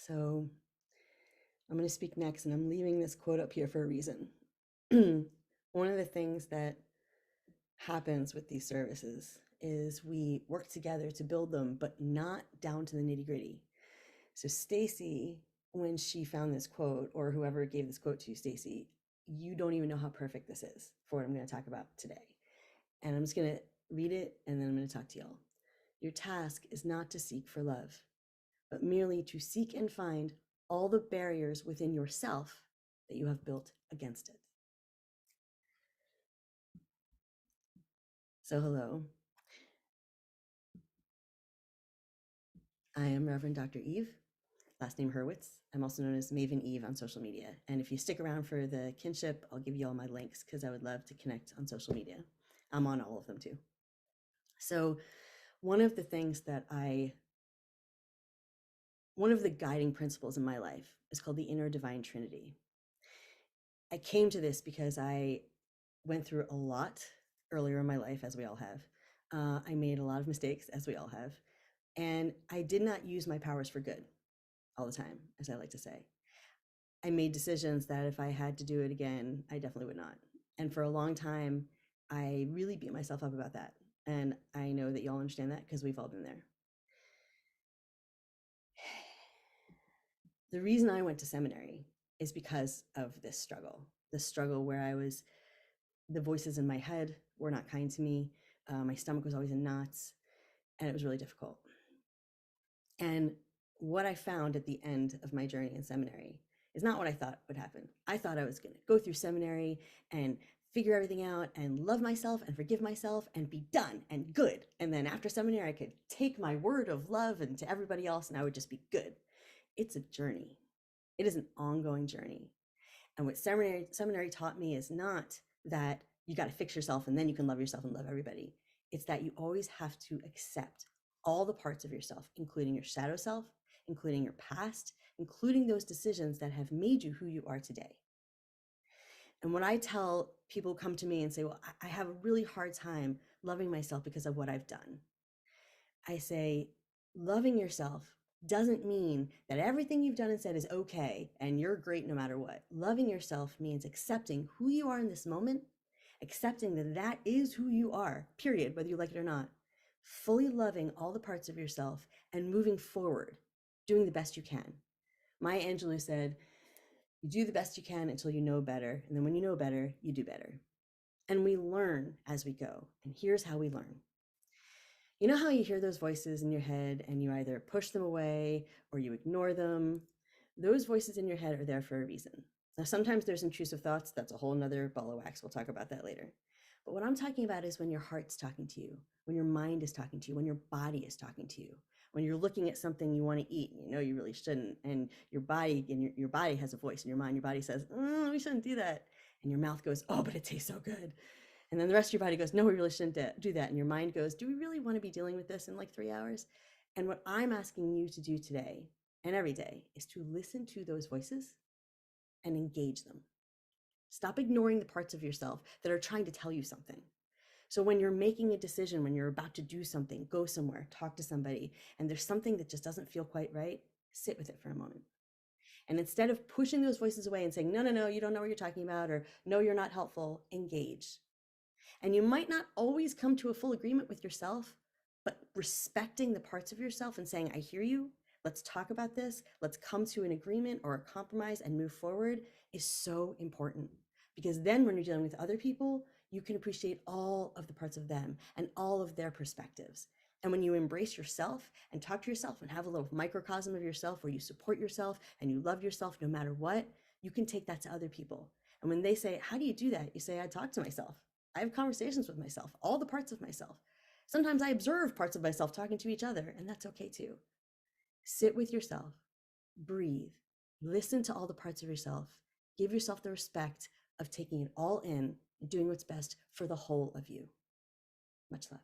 So I'm going to speak next, and I'm leaving this quote up here for a reason. One of the things that happens with these services is we work together to build them, but not down to the nitty-gritty. So Stacy, when she found this quote, or whoever gave this quote to you, Stacy, you don't even know how perfect this is for what I'm going to talk about today. And I'm just going to read it, and then I'm going to talk to y'all. Your task is not to seek for love, but merely to seek and find all the barriers within yourself that you have built against it. So hello, I am Reverend Dr. Eve, last name Hurwitz. I'm also known as Maven Eve on social media. And if you stick around for the kinship, I'll give you all my links because I would love to connect on social media. I'm on all of them too. So one of the guiding principles in my life is called the inner divine trinity. I came to this because I went through a lot earlier in my life, as we all have. I made a lot of mistakes, as we all have. And I did not use my powers for good all the time, as I like to say. I made decisions that if I had to do it again, I definitely would not. And for a long time, I really beat myself up about that. And I know that y'all understand that because we've all been there. The reason I went to seminary is because of this struggle where the voices in my head were not kind to me. My stomach was always in knots, and it was really difficult. And what I found at the end of my journey in seminary is not what I thought would happen. I thought I was going to go through seminary and figure everything out and love myself and forgive myself and be done and good. And then after seminary, I could take my word of love and to everybody else, and I would just be good. It's a journey. It is an ongoing journey. And what seminary taught me is not that you got to fix yourself and then you can love yourself and love everybody. It's that you always have to accept all the parts of yourself, including your shadow self, including your past, including those decisions that have made you who you are today. And when I tell people come to me and say, well, I have a really hard time loving myself because of what I've done, I say, loving yourself doesn't mean that everything you've done and said is okay and you're great no matter what. Loving yourself means accepting who you are in this moment, accepting that that is who you are, period, whether you like it or not. Fully loving all the parts of yourself and moving forward, doing the best you can. Maya Angelou said, you do the best you can until you know better. And then when you know better, you do better. And we learn as we go. And here's how we learn. You know how you hear those voices in your head and you either push them away or you ignore them? Those voices in your head are there for a reason. Now, sometimes there's intrusive thoughts. That's a whole nother ball of wax. We'll talk about that later. But what I'm talking about is when your heart's talking to you, when your mind is talking to you, when your body is talking to you, when you're looking at something you want to eat and you know you really shouldn't, and your body has a voice in your mind. Your body says, we shouldn't do that. And your mouth goes, oh, but it tastes so good. And then the rest of your body goes, no, we really shouldn't do that. And your mind goes, do we really want to be dealing with this in like 3 hours? And what I'm asking you to do today and every day is to listen to those voices and engage them. Stop ignoring the parts of yourself that are trying to tell you something. So when you're making a decision, when you're about to do something, go somewhere, talk to somebody, and there's something that just doesn't feel quite right, sit with it for a moment. And instead of pushing those voices away and saying, no, you don't know what you're talking about, or no, you're not helpful, engage. And you might not always come to a full agreement with yourself, but respecting the parts of yourself and saying, I hear you, let's talk about this, let's come to an agreement or a compromise and move forward is so important. Because then when you're dealing with other people, you can appreciate all of the parts of them and all of their perspectives. And when you embrace yourself and talk to yourself and have a little microcosm of yourself where you support yourself and you love yourself no matter what, you can take that to other people. And when they say, how do you do that? You say, I talk to myself. I have conversations with myself, all the parts of myself. Sometimes I observe parts of myself talking to each other, and that's okay too. Sit with yourself, breathe, listen to all the parts of yourself, give yourself the respect of taking it all in and doing what's best for the whole of you. Much love.